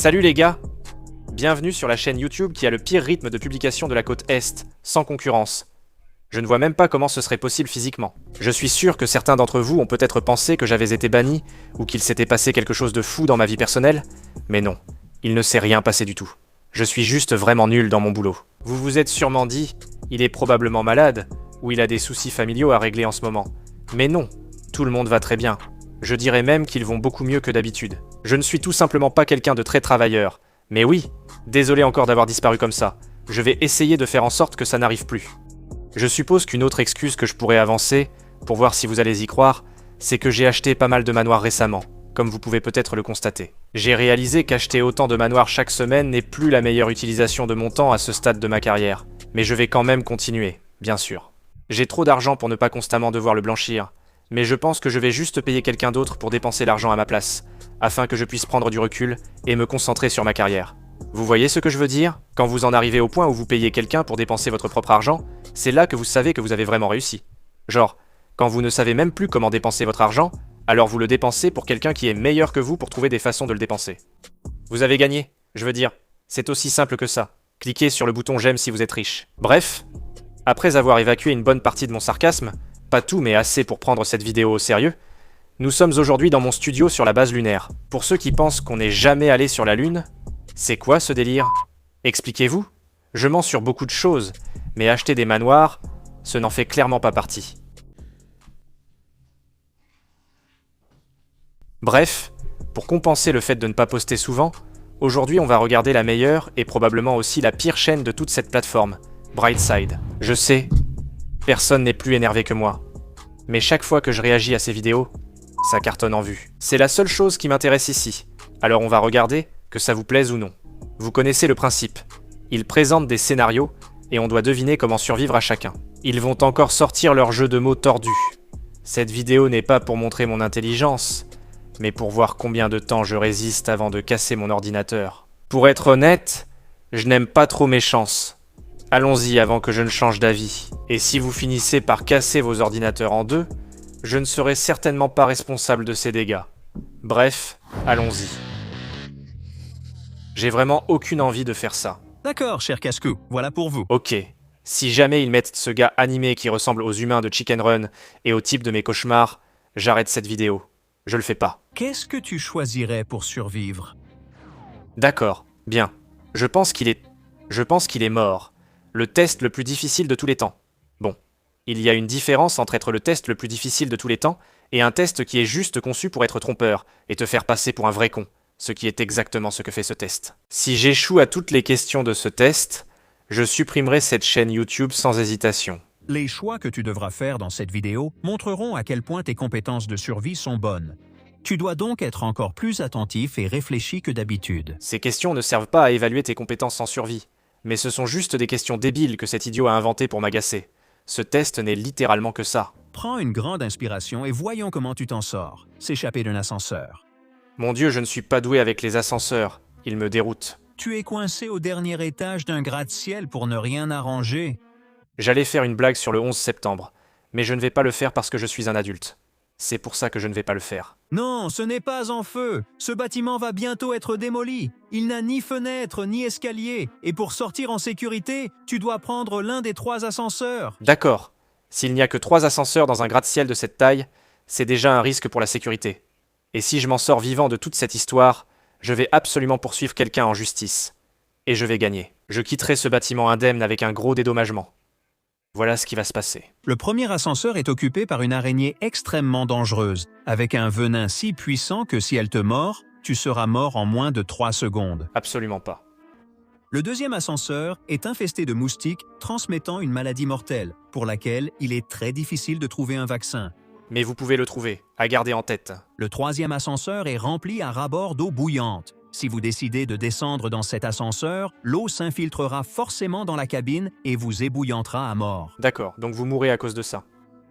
Salut les gars! Bienvenue sur la chaîne YouTube qui a le pire rythme de publication de la côte Est, sans concurrence. Je ne vois même pas comment ce serait possible physiquement. Je suis sûr que certains d'entre vous ont peut-être pensé que j'avais été banni, ou qu'il s'était passé quelque chose de fou dans ma vie personnelle, mais non, il ne s'est rien passé du tout. Je suis juste vraiment nul dans mon boulot. Vous vous êtes sûrement dit, il est probablement malade, ou il a des soucis familiaux à régler en ce moment. Mais non, tout le monde va très bien. Je dirais même qu'ils vont beaucoup mieux que d'habitude. Je ne suis tout simplement pas quelqu'un de très travailleur. Mais oui, désolé encore d'avoir disparu comme ça. Je vais essayer de faire en sorte que ça n'arrive plus. Je suppose qu'une autre excuse que je pourrais avancer, pour voir si vous allez y croire, c'est que j'ai acheté pas mal de manoirs récemment, comme vous pouvez peut-être le constater. J'ai réalisé qu'acheter autant de manoirs chaque semaine n'est plus la meilleure utilisation de mon temps à ce stade de ma carrière. Mais je vais quand même continuer, bien sûr. J'ai trop d'argent pour ne pas constamment devoir le blanchir, mais je pense que je vais juste payer quelqu'un d'autre pour dépenser l'argent à ma place, afin que je puisse prendre du recul et me concentrer sur ma carrière. Vous voyez ce que je veux dire? Quand vous en arrivez au point où vous payez quelqu'un pour dépenser votre propre argent, c'est là que vous savez que vous avez vraiment réussi. Genre, quand vous ne savez même plus comment dépenser votre argent, alors vous le dépensez pour quelqu'un qui est meilleur que vous pour trouver des façons de le dépenser. Vous avez gagné, je veux dire, c'est aussi simple que ça. Cliquez sur le bouton j'aime si vous êtes riche. Bref, après avoir évacué une bonne partie de mon sarcasme, pas tout mais assez pour prendre cette vidéo au sérieux, nous sommes aujourd'hui dans mon studio sur la base lunaire. Pour ceux qui pensent qu'on n'est jamais allé sur la Lune, c'est quoi ce délire? Expliquez-vous? Je mens sur beaucoup de choses, mais acheter des manoirs, ce n'en fait clairement pas partie. Bref, pour compenser le fait de ne pas poster souvent, aujourd'hui on va regarder la meilleure et probablement aussi la pire chaîne de toute cette plateforme, Brightside. Je sais, personne n'est plus énervé que moi, mais chaque fois que je réagis à ces vidéos, ça cartonne en vue. C'est la seule chose qui m'intéresse ici, alors on va regarder, que ça vous plaise ou non. Vous connaissez le principe. Ils présentent des scénarios, et on doit deviner comment survivre à chacun. Ils vont encore sortir leur jeu de mots tordu. Cette vidéo n'est pas pour montrer mon intelligence, mais pour voir combien de temps je résiste avant de casser mon ordinateur. Pour être honnête, je n'aime pas trop mes chances. Allons-y avant que je ne change d'avis. Et si vous finissez par casser vos ordinateurs en deux, je ne serai certainement pas responsable de ces dégâts. Bref, allons-y. J'ai vraiment aucune envie de faire ça. D'accord, cher Cascou, voilà pour vous. Ok, si jamais ils mettent ce gars animé qui ressemble aux humains de Chicken Run et au type de mes cauchemars, j'arrête cette vidéo. Je le fais pas. Qu'est-ce que tu choisirais pour survivre? D'accord, bien. Je pense qu'il est mort. Le test le plus difficile de tous les temps. Bon, il y a une différence entre être le test le plus difficile de tous les temps et un test qui est juste conçu pour être trompeur et te faire passer pour un vrai con. Ce qui est exactement ce que fait ce test. Si j'échoue à toutes les questions de ce test, je supprimerai cette chaîne YouTube sans hésitation. Les choix que tu devras faire dans cette vidéo montreront à quel point tes compétences de survie sont bonnes. Tu dois donc être encore plus attentif et réfléchi que d'habitude. Ces questions ne servent pas à évaluer tes compétences en survie, mais ce sont juste des questions débiles que cet idiot a inventées pour m'agacer. Ce test n'est littéralement que ça. Prends une grande inspiration et voyons comment tu t'en sors. S'échapper d'un ascenseur. Mon Dieu, je ne suis pas doué avec les ascenseurs. Ils me déroutent. Tu es coincé au dernier étage d'un gratte-ciel pour ne rien arranger. J'allais faire une blague sur le 11 septembre, mais je ne vais pas le faire parce que je suis un adulte. C'est pour ça que je ne vais pas le faire. Non, ce n'est pas en feu. Ce bâtiment va bientôt être démoli. Il n'a ni fenêtre ni escalier. Et pour sortir en sécurité, tu dois prendre l'un des 3 ascenseurs. D'accord. S'il n'y a que 3 ascenseurs dans un gratte-ciel de cette taille, c'est déjà un risque pour la sécurité. Et si je m'en sors vivant de toute cette histoire, je vais absolument poursuivre quelqu'un en justice. Et je vais gagner. Je quitterai ce bâtiment indemne avec un gros dédommagement. Voilà ce qui va se passer. Le premier ascenseur est occupé par une araignée extrêmement dangereuse, avec un venin si puissant que si elle te mord, tu seras mort en moins de 3 secondes. Absolument pas. Le deuxième ascenseur est infesté de moustiques transmettant une maladie mortelle, pour laquelle il est très difficile de trouver un vaccin. Mais vous pouvez le trouver, à garder en tête. Le troisième ascenseur est rempli à ras-bord d'eau bouillante. Si vous décidez de descendre dans cet ascenseur, l'eau s'infiltrera forcément dans la cabine et vous ébouillantera à mort. D'accord, donc vous mourrez à cause de ça.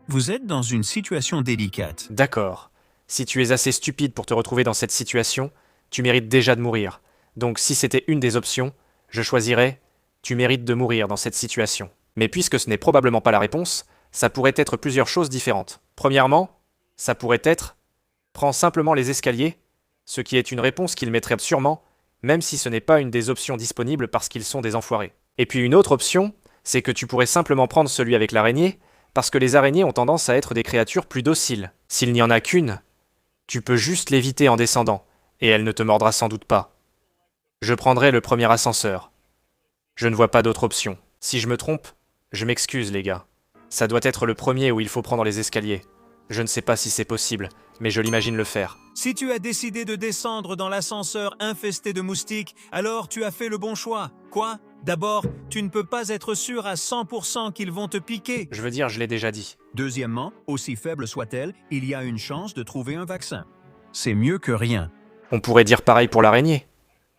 Vous êtes dans une situation délicate. D'accord. Si tu es assez stupide pour te retrouver dans cette situation, tu mérites déjà de mourir. Donc si c'était une des options, je choisirais « tu mérites de mourir dans cette situation ». Mais puisque ce n'est probablement pas la réponse, ça pourrait être plusieurs choses différentes. Premièrement, ça pourrait être « prends simplement les escaliers », ce qui est une réponse qu'il mettrait sûrement, même si ce n'est pas une des options disponibles parce qu'ils sont des enfoirés. Et puis une autre option, c'est que tu pourrais simplement prendre celui avec l'araignée, parce que les araignées ont tendance à être des créatures plus dociles. S'il n'y en a qu'une, tu peux juste l'éviter en descendant, et elle ne te mordra sans doute pas. Je prendrai le premier ascenseur. Je ne vois pas d'autre option. Si je me trompe, je m'excuse les gars. Ça doit être le premier où il faut prendre les escaliers. Je ne sais pas si c'est possible, mais je l'imagine le faire. Si tu as décidé de descendre dans l'ascenseur infesté de moustiques, alors tu as fait le bon choix. Quoi? D'abord, tu ne peux pas être sûr à 100% qu'ils vont te piquer. Je veux dire, je l'ai déjà dit. Deuxièmement, aussi faible soit-elle, il y a une chance de trouver un vaccin. C'est mieux que rien. On pourrait dire pareil pour l'araignée.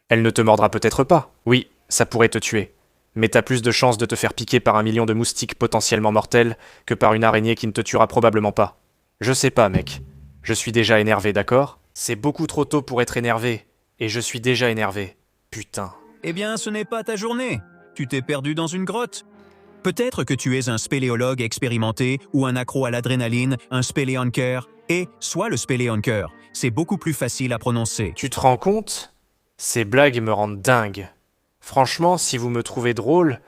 Elle ne te mordra peut-être pas. Oui, ça pourrait te tuer. Mais t'as plus de chances de te faire piquer par 1 million de moustiques potentiellement mortels que par une araignée qui ne te tuera probablement pas. Je sais pas, mec. Je suis déjà énervé, d'accord? C'est beaucoup trop tôt pour être énervé. Et je suis déjà énervé. Putain. Eh bien, ce n'est pas ta journée. Tu t'es perdu dans une grotte. Peut-être que tu es un spéléologue expérimenté ou un accro à l'adrénaline, un spéléonker, et soit le spéléonker. C'est beaucoup plus facile à prononcer. Tu te rends compte? Ces blagues me rendent dingue. Franchement, si vous me trouvez drôle,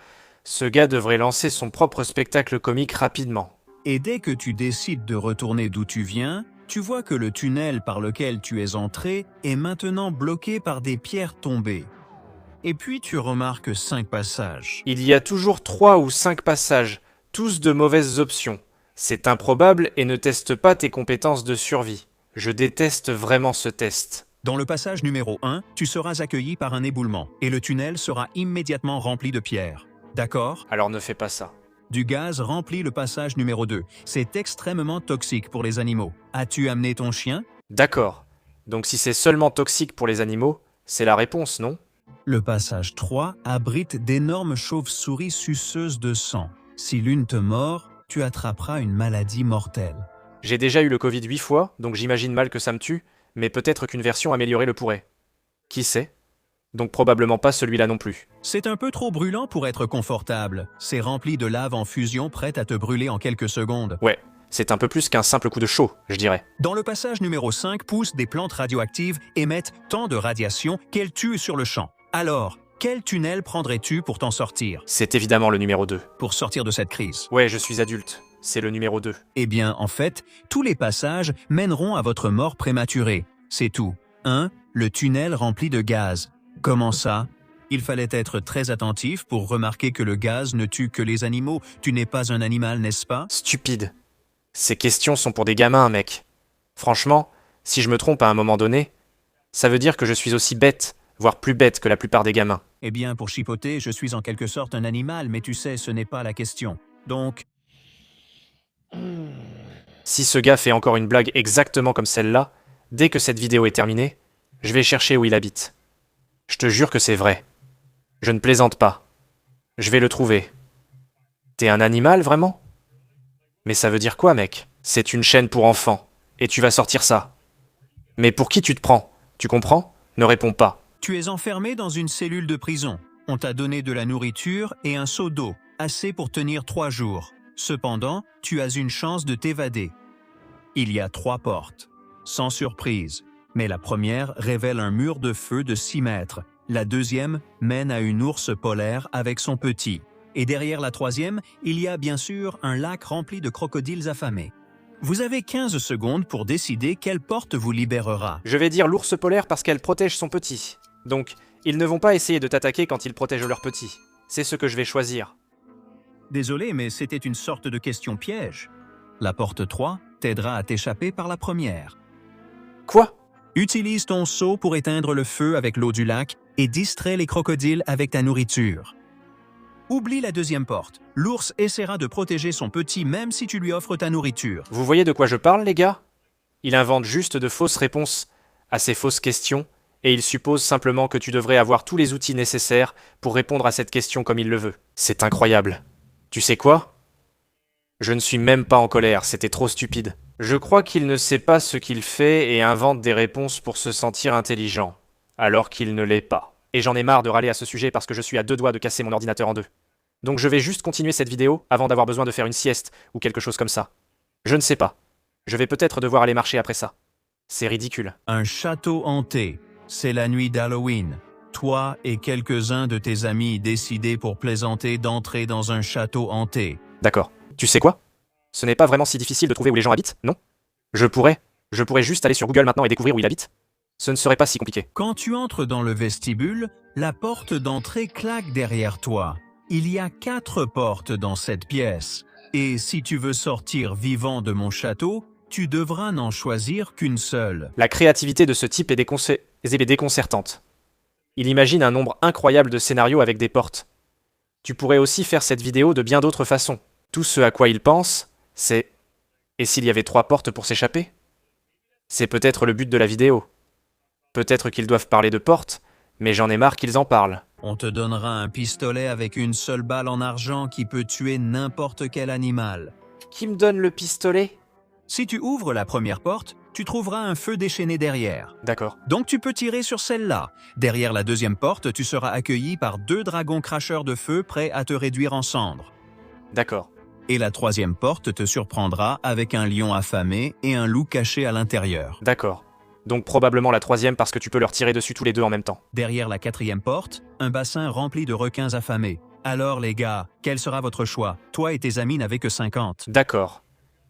ce gars devrait lancer son propre spectacle comique rapidement. Et dès que tu décides de retourner d'où tu viens, tu vois que le tunnel par lequel tu es entré est maintenant bloqué par des pierres tombées. Et puis tu remarques 5 passages. Il y a toujours 3 ou 5 passages, tous de mauvaises options. C'est improbable et ne teste pas tes compétences de survie. Je déteste vraiment ce test. Dans le passage numéro 1, tu seras accueilli par un éboulement et le tunnel sera immédiatement rempli de pierres. D'accord? Alors ne fais pas ça. Du gaz remplit le passage numéro 2. C'est extrêmement toxique pour les animaux. As-tu amené ton chien? D'accord. Donc si c'est seulement toxique pour les animaux, c'est la réponse, non? Le passage 3 abrite d'énormes chauves-souris suceuses de sang. Si l'une te mord, tu attraperas une maladie mortelle. J'ai déjà eu le Covid 8 fois, donc j'imagine mal que ça me tue, mais peut-être qu'une version améliorée le pourrait. Qui sait? Donc probablement pas celui-là non plus. C'est un peu trop brûlant pour être confortable. C'est rempli de lave en fusion prête à te brûler en quelques secondes. Ouais, c'est un peu plus qu'un simple coup de chaud, je dirais. Dans le passage numéro 5 poussent des plantes radioactives émettent tant de radiation qu'elles tuent sur le champ. Alors, quel tunnel prendrais-tu pour t'en sortir? C'est évidemment le numéro 2. Pour sortir de cette crise? Ouais, je suis adulte. C'est le numéro 2. Eh bien, en fait, tous les passages mèneront à votre mort prématurée. C'est tout. 1. Le tunnel rempli de gaz. Comment ça? Il fallait être très attentif pour remarquer que le gaz ne tue que les animaux. Tu n'es pas un animal, n'est-ce pas? Stupide. Ces questions sont pour des gamins, mec. Franchement, si je me trompe à un moment donné, ça veut dire que je suis aussi bête, voire plus bête que la plupart des gamins. Eh bien, pour chipoter, je suis en quelque sorte un animal, mais tu sais, ce n'est pas la question. Donc, Si ce gars fait encore une blague exactement comme celle-là, dès que cette vidéo est terminée, je vais chercher où il habite. Je te jure que c'est vrai. Je ne plaisante pas. Je vais le trouver. T'es un animal, vraiment? Mais ça veut dire quoi, mec? C'est une chaîne pour enfants. Et tu vas sortir ça. Mais pour qui tu te prends? Tu comprends? Ne réponds pas. tu es enfermé dans une cellule de prison. On t'a donné de la nourriture et un seau d'eau, assez pour tenir 3 jours. Cependant, tu as une chance de t'évader. Il y a 3 portes. Sans surprise. Mais la première révèle un mur de feu de 6 mètres. La deuxième mène à une ours polaire avec son petit. Et derrière la troisième, il y a bien sûr un lac rempli de crocodiles affamés. Vous avez 15 secondes pour décider quelle porte vous libérera. Je vais dire l'ours polaire parce qu'elle protège son petit. Donc, ils ne vont pas essayer de t'attaquer quand ils protègent leur petit. C'est ce que je vais choisir. Désolé, mais c'était une sorte de question piège. La porte 3 t'aidera à t'échapper par la première. Quoi? Utilise ton seau pour éteindre le feu avec l'eau du lac et distrais les crocodiles avec ta nourriture. Oublie la deuxième porte. L'ours essaiera de protéger son petit même si tu lui offres ta nourriture. Vous voyez de quoi je parle, les gars? Il invente juste de fausses réponses à ces fausses questions, et il suppose simplement que tu devrais avoir tous les outils nécessaires pour répondre à cette question comme il le veut. C'est incroyable. Tu sais quoi? Je ne suis même pas en colère, c'était trop stupide. Je crois qu'il ne sait pas ce qu'il fait et invente des réponses pour se sentir intelligent, alors qu'il ne l'est pas. Et j'en ai marre de râler à ce sujet parce que je suis à 2 doigts de casser mon ordinateur en 2. Donc je vais juste continuer cette vidéo avant d'avoir besoin de faire une sieste ou quelque chose comme ça. Je ne sais pas. Je vais peut-être devoir aller marcher après ça. C'est ridicule. Un château hanté. C'est la nuit d'Halloween. toi et quelques-uns de tes amis décidez pour plaisanter d'entrer dans un château hanté. D'accord. Tu sais quoi? Ce n'est pas vraiment si difficile de trouver où les gens habitent, non? Je pourrais juste aller sur Google maintenant et découvrir où il habite. Ce ne serait pas si compliqué. Quand tu entres dans le vestibule, la porte d'entrée claque derrière toi. Il y a 4 portes dans cette pièce. Et si tu veux sortir vivant de mon château, tu devras n'en choisir qu'une seule. La créativité de ce type est déconcertante. Il imagine un nombre incroyable de scénarios avec des portes. Tu pourrais aussi faire cette vidéo de bien d'autres façons. Tout ce à quoi il pense, c'est... Et s'il y avait 3 portes pour s'échapper? C'est peut-être le but de la vidéo. Peut-être qu'ils doivent parler de portes, mais j'en ai marre qu'ils en parlent. On te donnera un pistolet avec une seule balle en argent qui peut tuer n'importe quel animal. Qui me donne le pistolet? Si tu ouvres la première porte, tu trouveras un feu déchaîné derrière. D'accord. Donc tu peux tirer sur celle-là. Derrière la deuxième porte, tu seras accueilli par 2 dragons cracheurs de feu prêts à te réduire en cendres. D'accord. Et la troisième porte te surprendra avec un lion affamé et un loup caché à l'intérieur. D'accord. Donc probablement la troisième parce que tu peux leur tirer dessus tous les deux en même temps. Derrière la quatrième porte, un bassin rempli de requins affamés. Alors les gars, quel sera votre choix? Toi et tes amis n'avez que 50. D'accord.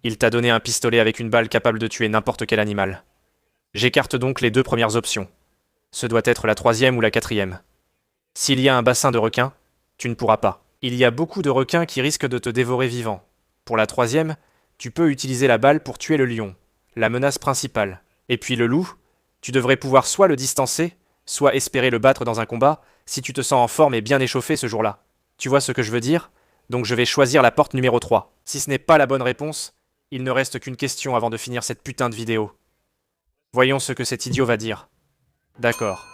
Il t'a donné un pistolet avec une balle capable de tuer n'importe quel animal. J'écarte donc les 2 premières options. Ce doit être la troisième ou la quatrième. S'il y a un bassin de requins, tu ne pourras pas. Il y a beaucoup de requins qui risquent de te dévorer vivant. Pour la troisième, tu peux utiliser la balle pour tuer le lion, la menace principale. Et puis le loup, tu devrais pouvoir soit le distancer, soit espérer le battre dans un combat, si tu te sens en forme et bien échauffé ce jour-là. Tu vois ce que je veux dire? Donc je vais choisir la porte numéro 3. Si ce n'est pas la bonne réponse, il ne reste qu'une question avant de finir cette putain de vidéo. Voyons ce que cet idiot va dire. D'accord.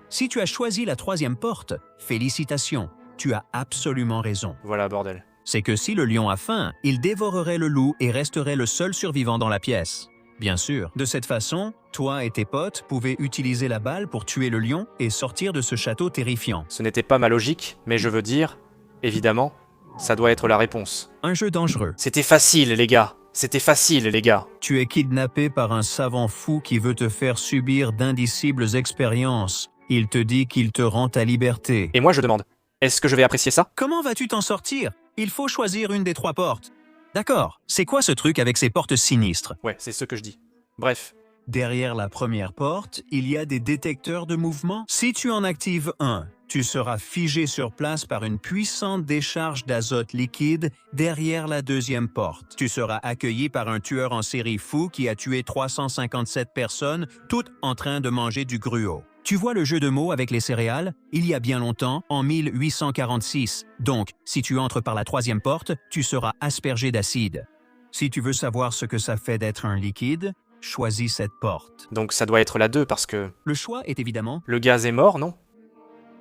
Si tu as choisi la troisième porte, félicitations, tu as absolument raison. Voilà, bordel. C'est que si le lion a faim, il dévorerait le loup et resterait le seul survivant dans la pièce. Bien sûr, de cette façon, toi et tes potes pouvaient utiliser la balle pour tuer le lion et sortir de ce château terrifiant. Ce n'était pas ma logique, mais je veux dire, évidemment, ça doit être la réponse. Un jeu dangereux. C'était facile, les gars. C'était facile, les gars. Tu es kidnappé par un savant fou qui veut te faire subir d'indicibles expériences. Il te dit qu'il te rend ta liberté. Et moi, je demande, est-ce que je vais apprécier ça? Comment vas-tu t'en sortir? Il faut choisir une des 3 portes. D'accord, c'est quoi ce truc avec ces portes sinistres? Ouais, c'est ce que je dis. Bref. Derrière la première porte, il y a des détecteurs de mouvement. Si tu en actives un, tu seras figé sur place par une puissante décharge d'azote liquide derrière la deuxième porte. Tu seras accueilli par un tueur en série fou qui a tué 357 personnes, toutes en train de manger du gruau. Tu vois le jeu de mots avec les céréales? Il y a bien longtemps, en 1846. Donc, si tu entres par la troisième porte, tu seras aspergé d'acide. Si tu veux savoir ce que ça fait d'être un liquide, choisis cette porte. Donc ça doit être la 2 parce que... Le choix est évidemment... Le gaz est mort, non?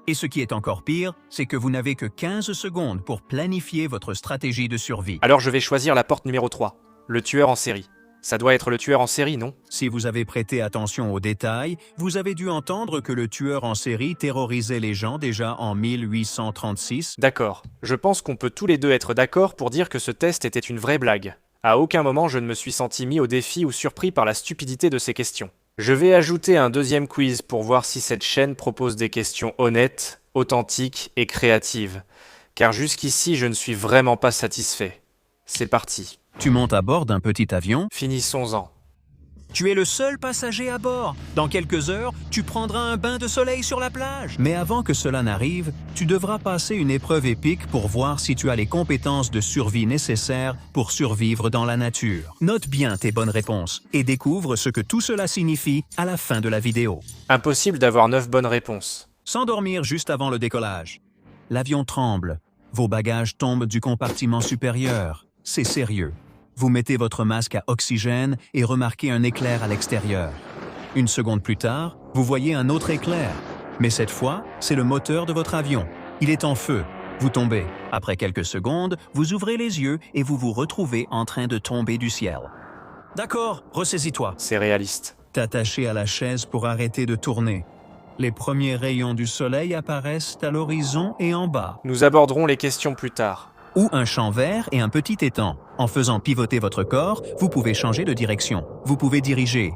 Et ce qui est encore pire, c'est que vous n'avez que 15 secondes pour planifier votre stratégie de survie. Alors je vais choisir la porte numéro 3. Le tueur en série. Ça doit être le tueur en série, non? Si vous avez prêté attention aux détails, vous avez dû entendre que le tueur en série terrorisait les gens déjà en 1836. D'accord. Je pense qu'on peut tous les deux être d'accord pour dire que ce test était une vraie blague. À aucun moment je ne me suis senti mis au défi ou surpris par la stupidité de ces questions. Je vais ajouter un deuxième quiz pour voir si cette chaîne propose des questions honnêtes, authentiques et créatives. Car jusqu'ici je ne suis vraiment pas satisfait. C'est parti. Tu montes à bord d'un petit avion. Finissons-en. Tu es le seul passager à bord. Dans quelques heures, tu prendras un bain de soleil sur la plage. Mais avant que cela n'arrive, tu devras passer une épreuve épique pour voir si tu as les compétences de survie nécessaires pour survivre dans la nature. Note bien tes bonnes réponses et découvre ce que tout cela signifie à la fin de la vidéo. Impossible d'avoir 9 bonnes réponses. S'endormir juste avant le décollage. L'avion tremble. Vos bagages tombent du compartiment supérieur. C'est sérieux. Vous mettez votre masque à oxygène et remarquez un éclair à l'extérieur. Une seconde plus tard, vous voyez un autre éclair. Mais cette fois, c'est le moteur de votre avion. Il est en feu. Vous tombez. Après quelques secondes, vous ouvrez les yeux et vous vous retrouvez en train de tomber du ciel. D'accord, ressaisis-toi. C'est réaliste. T'attacher à la chaise pour arrêter de tourner. Les premiers rayons du soleil apparaissent à l'horizon et en bas. Nous aborderons les questions plus tard. Ou un champ vert et un petit étang. En faisant pivoter votre corps, vous pouvez changer de direction. Vous pouvez diriger.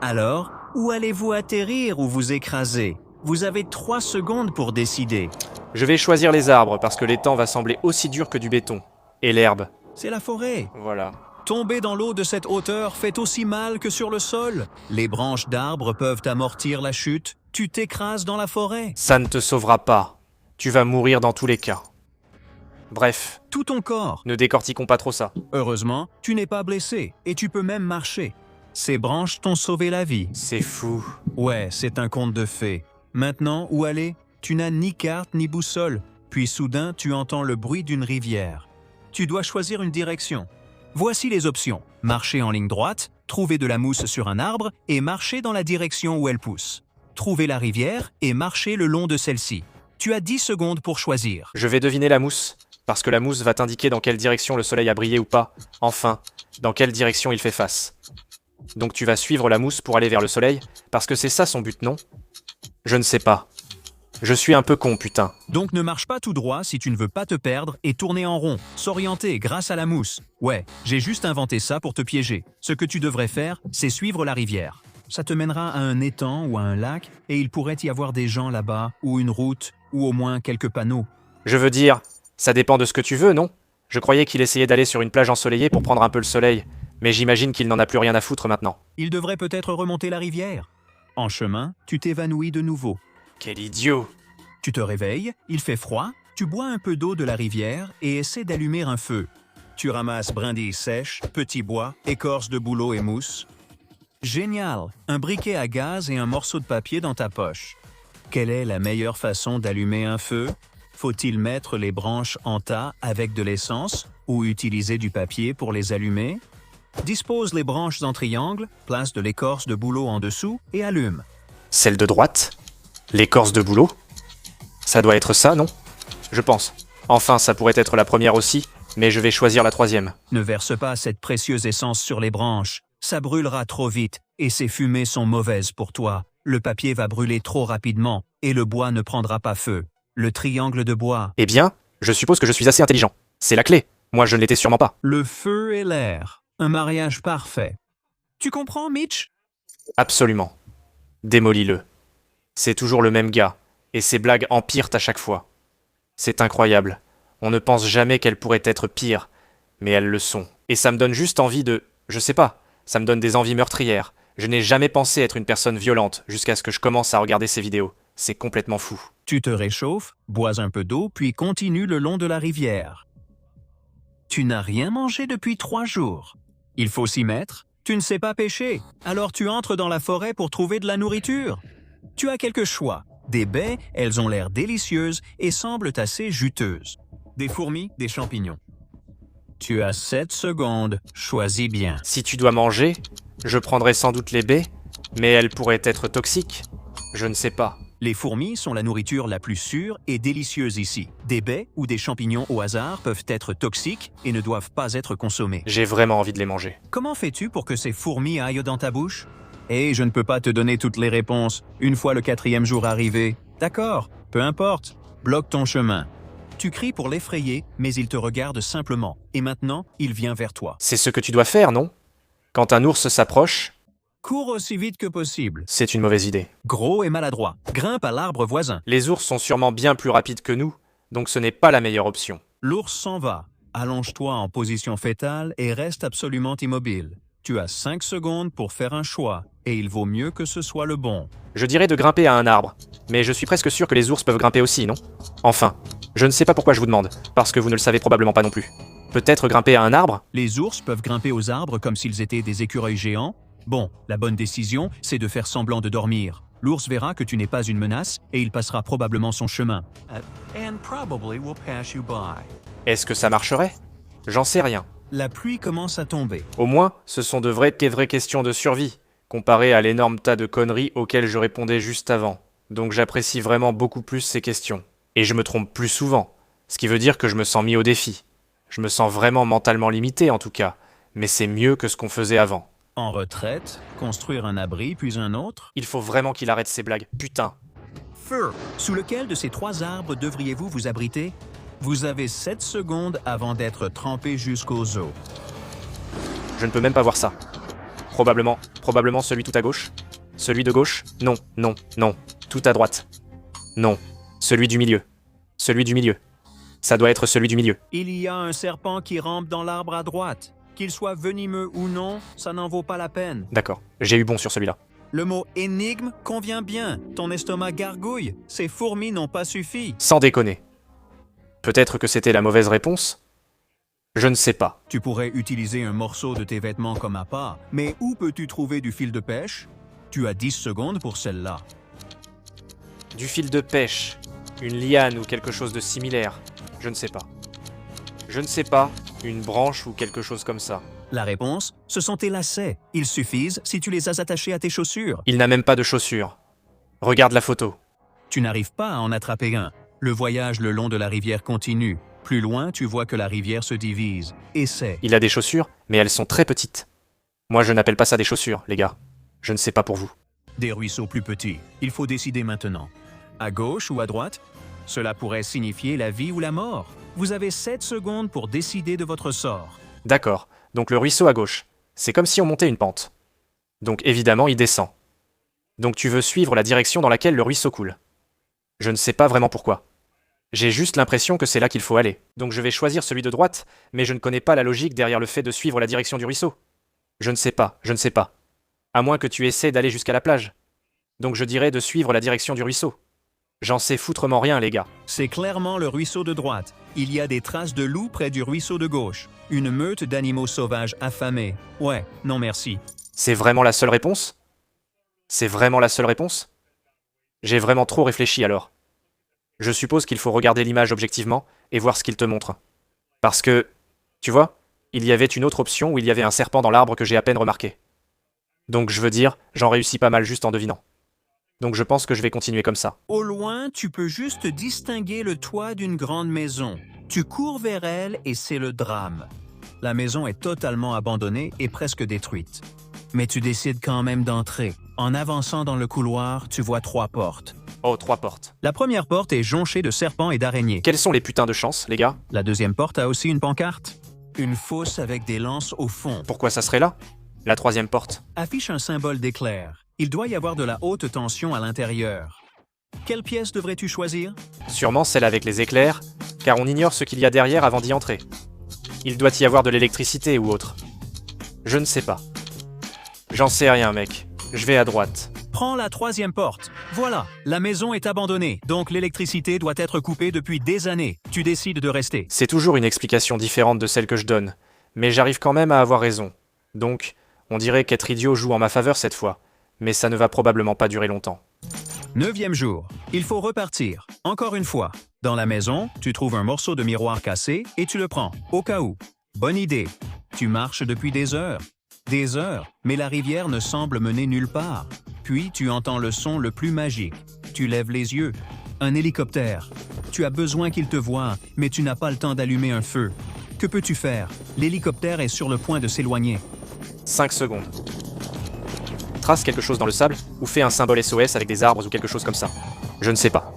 Alors, où allez-vous atterrir ou vous écraser? Vous avez 3 secondes pour décider. Je vais choisir les arbres parce que l'étang va sembler aussi dur que du béton. Et l'herbe. C'est la forêt. Voilà. Tomber dans l'eau de cette hauteur fait aussi mal que sur le sol. Les branches d'arbres peuvent amortir la chute. Tu t'écrases dans la forêt. Ça ne te sauvera pas. Tu vas mourir dans tous les cas. Bref, Tout ton corps. ne décortiquons pas trop ça. Heureusement, tu n'es pas blessé et tu peux même marcher. Ces branches t'ont sauvé la vie. C'est fou. Ouais, c'est un conte de fées. Maintenant, où aller? Tu n'as ni carte ni boussole. Puis soudain, tu entends le bruit d'une rivière. Tu dois choisir une direction. Voici les options. Marcher en ligne droite, trouver de la mousse sur un arbre et marcher dans la direction où elle pousse. Trouver la rivière et marcher le long de celle-ci. Tu as 10 secondes pour choisir. Je vais deviner la mousse, parce que la mousse va t'indiquer dans quelle direction le soleil a brillé ou pas. Enfin, dans quelle direction il fait face. Donc tu vas suivre la mousse pour aller vers le soleil, parce que c'est ça son but, non? Je ne sais pas. Je suis un peu con, putain. Donc ne marche pas tout droit si tu ne veux pas te perdre et tourner en rond, s'orienter grâce à la mousse. Ouais, j'ai juste inventé ça pour te piéger. Ce que tu devrais faire, c'est suivre la rivière. Ça te mènera à un étang ou à un lac et il pourrait y avoir des gens là-bas, ou une route, ou au moins quelques panneaux. Je veux dire, ça dépend de ce que tu veux, non? Je croyais qu'il essayait d'aller sur une plage ensoleillée pour prendre un peu le soleil, mais j'imagine qu'il n'en a plus rien à foutre maintenant. Il devrait peut-être remonter la rivière. En chemin, tu t'évanouis de nouveau. Quel idiot! Tu te réveilles, il fait froid, tu bois un peu d'eau de la rivière et essaies d'allumer un feu. Tu ramasses brindilles sèches, petits bois, écorce de bouleau et mousse. Génial! Un briquet à gaz et un morceau de papier dans ta poche. Quelle est la meilleure façon d'allumer un feu? Faut-il mettre les branches en tas avec de l'essence ou utiliser du papier pour les allumer? Dispose les branches en triangle, place de l'écorce de bouleau en dessous et allume. Celle de droite? L'écorce de bouleau? Ça doit être ça, non? Je pense. Enfin, ça pourrait être la première aussi, mais je vais choisir la troisième. Ne verse pas cette précieuse essence sur les branches. Ça brûlera trop vite et ces fumées sont mauvaises pour toi. Le papier va brûler trop rapidement et le bois ne prendra pas feu. Le triangle de bois. Eh bien, je suppose que je suis assez intelligent. C'est la clé. Moi, je ne l'étais sûrement pas. Le feu et l'air. Un mariage parfait. Tu comprends, Mitch? Absolument. Démolis-le. C'est toujours le même gars, et ses blagues empirent à chaque fois. C'est incroyable. On ne pense jamais qu'elles pourraient être pires, mais elles le sont. Et ça me donne juste envie de... Je sais pas, ça me donne des envies meurtrières. Je n'ai jamais pensé être une personne violente jusqu'à ce que je commence à regarder ces vidéos. C'est complètement fou. Tu te réchauffes, bois un peu d'eau, puis continue le long de la rivière. Tu n'as rien mangé depuis 3 jours. Il faut s'y mettre. Tu ne sais pas pêcher. Alors tu entres dans la forêt pour trouver de la nourriture. Tu as quelques choix. Des baies, elles ont l'air délicieuses et semblent assez juteuses. Des fourmis, des champignons. Tu as 7 secondes. Choisis bien. Si tu dois manger, je prendrai sans doute les baies, mais elles pourraient être toxiques. Je ne sais pas. Les fourmis sont la nourriture la plus sûre et délicieuse ici. Des baies ou des champignons au hasard peuvent être toxiques et ne doivent pas être consommés. J'ai vraiment envie de les manger. Comment fais-tu pour que ces fourmis aillent dans ta bouche? Je ne peux pas te donner toutes les réponses. Une fois le 4e jour arrivé. D'accord, peu importe. Bloque ton chemin. Tu cries pour l'effrayer, mais il te regarde simplement. Et maintenant, il vient vers toi. C'est ce que tu dois faire, non? Quand un ours s'approche, Cours aussi vite que possible. c'est une mauvaise idée. Gros et maladroit. Grimpe à l'arbre voisin. Les ours sont sûrement bien plus rapides que nous, donc ce n'est pas la meilleure option. L'ours s'en va. Allonge-toi en position fétale et reste absolument immobile. Tu as 5 secondes pour faire un choix, et il vaut mieux que ce soit le bon. Je dirais de grimper à un arbre, mais je suis presque sûr que les ours peuvent grimper aussi, non? Enfin, je ne sais pas pourquoi je vous demande, parce que vous ne le savez probablement pas non plus. Peut-être grimper à un arbre? Les ours peuvent grimper aux arbres comme s'ils étaient des écureuils géants. Bon, la bonne décision, c'est de faire semblant de dormir. L'ours verra que tu n'es pas une menace et il passera probablement son chemin. Est-ce que ça marcherait? J'en sais rien. La pluie commence à tomber. Au moins, ce sont de vraies questions de survie, comparées à l'énorme tas de conneries auxquelles je répondais juste avant. Donc j'apprécie vraiment beaucoup plus ces questions. Et je me trompe plus souvent, ce qui veut dire que je me sens mis au défi. Je me sens vraiment mentalement limité en tout cas, mais c'est mieux que ce qu'on faisait avant. En retraite, construire un abri puis un autre. Il faut vraiment qu'il arrête ces blagues, putain. Feu. Sous lequel de ces 3 arbres devriez-vous vous abriter? Vous avez 7 secondes avant d'être trempé jusqu'aux os. Je ne peux même pas voir ça. Probablement celui tout à gauche. Celui de gauche? Non, non, non. Tout à droite. Non. Celui du milieu. Celui du milieu. Ça doit être celui du milieu. Il y a un serpent qui rampe dans l'arbre à droite. Qu'il soit venimeux ou non, ça n'en vaut pas la peine. D'accord. J'ai eu bon sur celui-là. Le mot énigme convient bien. Ton estomac gargouille. Ces fourmis n'ont pas suffi. Sans déconner. Peut-être que c'était la mauvaise réponse? Je ne sais pas. Tu pourrais utiliser un morceau de tes vêtements comme appât, mais où peux-tu trouver du fil de pêche? Tu as 10 secondes pour celle-là. Du fil de pêche, une liane ou quelque chose de similaire. Je ne sais pas. Je ne sais pas, une branche ou quelque chose comme ça. La réponse, ce sont tes lacets. Ils suffisent si tu les as attachés à tes chaussures. Il n'a même pas de chaussures. Regarde la photo. Tu n'arrives pas à en attraper un. Le voyage le long de la rivière continue. Plus loin, tu vois que la rivière se divise. Essaie. Il a des chaussures, mais elles sont très petites. Moi, je n'appelle pas ça des chaussures, les gars. Je ne sais pas pour vous. Des ruisseaux plus petits. Il faut décider maintenant. À gauche ou à droite? Cela pourrait signifier la vie ou la mort. Vous avez 7 secondes pour décider de votre sort. D'accord, donc le ruisseau à gauche. C'est comme si on montait une pente. Donc évidemment, il descend. Donc tu veux suivre la direction dans laquelle le ruisseau coule. Je ne sais pas vraiment pourquoi. J'ai juste l'impression que c'est là qu'il faut aller. Donc je vais choisir celui de droite, mais je ne connais pas la logique derrière le fait de suivre la direction du ruisseau. Je ne sais pas, je ne sais pas. À moins que tu essaies d'aller jusqu'à la plage. Donc je dirais de suivre la direction du ruisseau. J'en sais foutrement rien, les gars. C'est clairement le ruisseau de droite. Il y a des traces de loups près du ruisseau de gauche. Une meute d'animaux sauvages affamés. Ouais, non merci. C'est vraiment la seule réponse? C'est vraiment la seule réponse? J'ai vraiment trop réfléchi alors. Je suppose qu'il faut regarder l'image objectivement et voir ce qu'il te montre. Parce que, tu vois, il y avait une autre option où il y avait un serpent dans l'arbre que j'ai à peine remarqué. Donc je veux dire, j'en réussis pas mal juste en devinant. Donc je pense que je vais continuer comme ça. Au loin, tu peux juste distinguer le toit d'une grande maison. Tu cours vers elle et c'est le drame. La maison est totalement abandonnée et presque détruite. Mais tu décides quand même d'entrer. En avançant dans le couloir, tu vois 3 portes. Oh, 3 portes. La première porte est jonchée de serpents et d'araignées. Quelles sont les putains de chances, les gars? La deuxième porte a aussi une pancarte. Une fosse avec des lances au fond. Pourquoi ça serait là? La troisième porte. Affiche un symbole d'éclair. Il doit y avoir de la haute tension à l'intérieur. Quelle pièce devrais-tu choisir? Sûrement celle avec les éclairs, car on ignore ce qu'il y a derrière avant d'y entrer. Il doit y avoir de l'électricité ou autre. Je ne sais pas. J'en sais rien, mec. Je vais à droite. Prends la troisième porte. Voilà, la maison est abandonnée, donc l'électricité doit être coupée depuis des années. Tu décides de rester. C'est toujours une explication différente de celle que je donne, mais j'arrive quand même à avoir raison. Donc, on dirait qu'être idiot joue en ma faveur cette fois, mais ça ne va probablement pas durer longtemps. 9e jour. Il faut repartir. Encore une fois. Dans la maison, tu trouves un morceau de miroir cassé et tu le prends, au cas où. Bonne idée. Tu marches depuis des heures. Des heures, mais la rivière ne semble mener nulle part. Puis tu entends le son le plus magique. Tu lèves les yeux. Un hélicoptère. Tu as besoin qu'il te voie, mais tu n'as pas le temps d'allumer un feu. Que peux-tu faire? L'hélicoptère est sur le point de s'éloigner. 5 secondes. Trace quelque chose dans le sable ou fais un symbole SOS avec des arbres ou quelque chose comme ça. Je ne sais pas.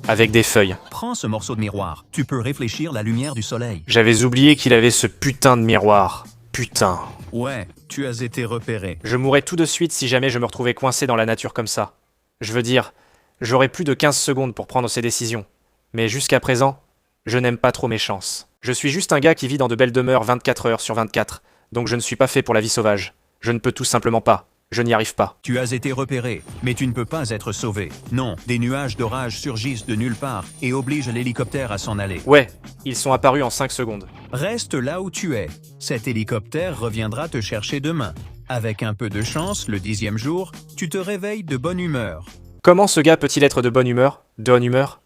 Avec des feuilles. Prends ce morceau de miroir. Tu peux réfléchir la lumière du soleil. J'avais oublié qu'il avait ce putain de miroir. Putain. Ouais, tu as été repéré. Je mourrais tout de suite si jamais je me retrouvais coincé dans la nature comme ça. Je veux dire, j'aurais plus de 15 secondes pour prendre ces décisions. Mais jusqu'à présent, je n'aime pas trop mes chances. Je suis juste un gars qui vit dans de belles demeures 24 heures sur 24, donc je ne suis pas fait pour la vie sauvage. Je ne peux tout simplement pas. Je n'y arrive pas. Tu as été repéré, mais tu ne peux pas être sauvé. Non, des nuages d'orage surgissent de nulle part et obligent l'hélicoptère à s'en aller. Ouais, ils sont apparus en 5 secondes. Reste là où tu es. Cet hélicoptère reviendra te chercher demain. Avec un peu de chance, le 10e jour, tu te réveilles de bonne humeur. Comment ce gars peut-il être de bonne humeur? Bonne humeur?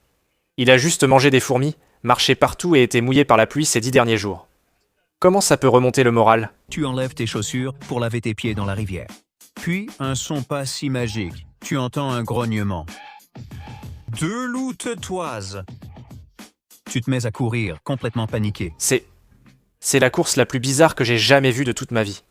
Il a juste mangé des fourmis, marché partout et été mouillé par la pluie ces 10 derniers jours. Comment ça peut remonter le moral? Tu enlèves tes chaussures pour laver tes pieds dans la rivière. Puis, un son pas si magique. Tu entends un grognement. 2 loups te toisent. Tu te mets à courir, complètement paniqué. C'est la course la plus bizarre que j'ai jamais vue de toute ma vie.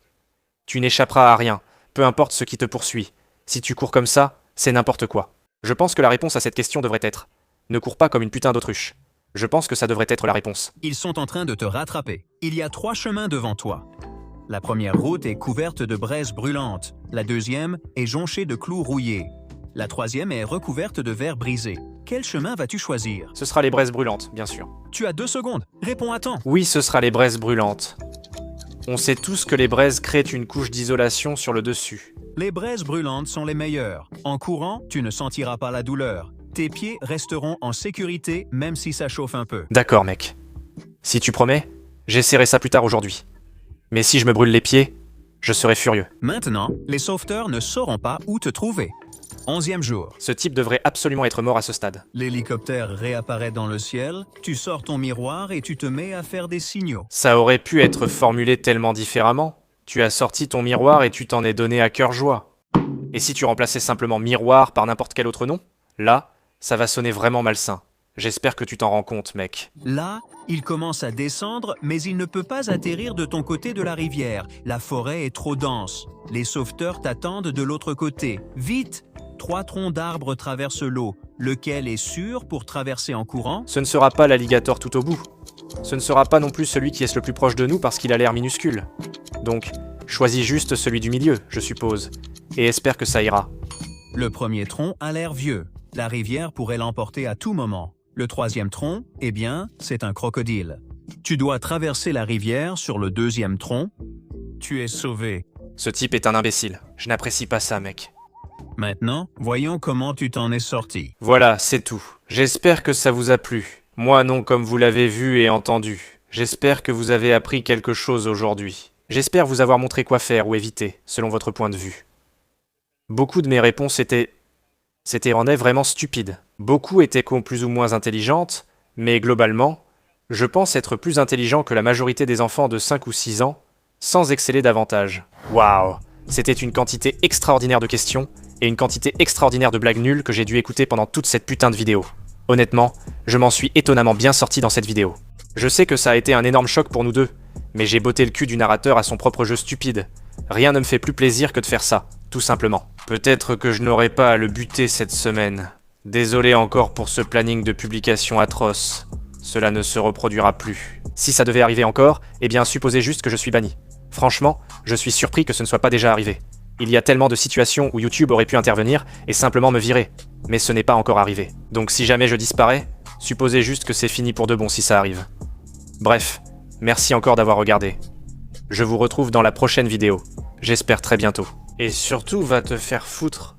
Tu n'échapperas à rien, peu importe ce qui te poursuit. Si tu cours comme ça, c'est n'importe quoi. Je pense que la réponse à cette question devrait être « Ne cours pas comme une putain d'autruche ». Je pense que ça devrait être la réponse. Ils sont en train de te rattraper. Il y a 3 chemins devant toi. La première route est couverte de braises brûlantes. La deuxième est jonchée de clous rouillés. La troisième est recouverte de verre brisé. Quel chemin vas-tu choisir? Ce sera les braises brûlantes, bien sûr. Tu as 2 secondes. Réponds à temps. Oui, ce sera les braises brûlantes. On sait tous que les braises créent une couche d'isolation sur le dessus. Les braises brûlantes sont les meilleures. En courant, tu ne sentiras pas la douleur. Tes pieds resteront en sécurité même si ça chauffe un peu. D'accord, mec. Si tu promets, j'essaierai ça plus tard aujourd'hui. Mais si je me brûle les pieds, je serai furieux. Maintenant, les sauveteurs ne sauront pas où te trouver. 11e jour. Ce type devrait absolument être mort à ce stade. L'hélicoptère réapparaît dans le ciel, tu sors ton miroir et tu te mets à faire des signaux. Ça aurait pu être formulé tellement différemment. Tu as sorti ton miroir et tu t'en es donné à cœur joie. Et si tu remplaçais simplement miroir par n'importe quel autre nom? Là, ça va sonner vraiment malsain. J'espère que tu t'en rends compte, mec. Là, il commence à descendre, mais il ne peut pas atterrir de ton côté de la rivière. La forêt est trop dense. Les sauveteurs t'attendent de l'autre côté. Vite! 3 troncs d'arbres traversent l'eau. Lequel est sûr pour traverser en courant? Ce ne sera pas l'alligator tout au bout. Ce ne sera pas non plus celui qui est le plus proche de nous parce qu'il a l'air minuscule. Donc, choisis juste celui du milieu, je suppose, et espère que ça ira. Le premier tronc a l'air vieux. La rivière pourrait l'emporter à tout moment. Le 3e tronc, eh bien, c'est un crocodile. Tu dois traverser la rivière sur le 2e tronc. Tu es sauvé. Ce type est un imbécile. Je n'apprécie pas ça, mec. Maintenant, voyons comment tu t'en es sorti. Voilà, c'est tout. J'espère que ça vous a plu. Moi non, comme vous l'avez vu et entendu. J'espère que vous avez appris quelque chose aujourd'hui. J'espère vous avoir montré quoi faire ou éviter, selon votre point de vue. Beaucoup de mes réponses rendaient vraiment stupides. Beaucoup étaient plus ou moins intelligentes, mais globalement, je pense être plus intelligent que la majorité des enfants de 5 ou 6 ans, sans exceller davantage. Waouh! C'était une quantité extraordinaire de questions, et une quantité extraordinaire de blagues nulles que j'ai dû écouter pendant toute cette putain de vidéo. Honnêtement, je m'en suis étonnamment bien sorti dans cette vidéo. Je sais que ça a été un énorme choc pour nous deux, mais j'ai botté le cul du narrateur à son propre jeu stupide. Rien ne me fait plus plaisir que de faire ça, tout simplement. Peut-être que je n'aurai pas à le buter cette semaine. Désolé encore pour ce planning de publication atroce. Cela ne se reproduira plus. Si ça devait arriver encore, eh bien supposez juste que je suis banni. Franchement, je suis surpris que ce ne soit pas déjà arrivé. Il y a tellement de situations où YouTube aurait pu intervenir et simplement me virer, mais ce n'est pas encore arrivé. Donc si jamais je disparais, supposez juste que c'est fini pour de bon si ça arrive. Bref, merci encore d'avoir regardé. Je vous retrouve dans la prochaine vidéo. J'espère très bientôt. Et surtout, va te faire foutre.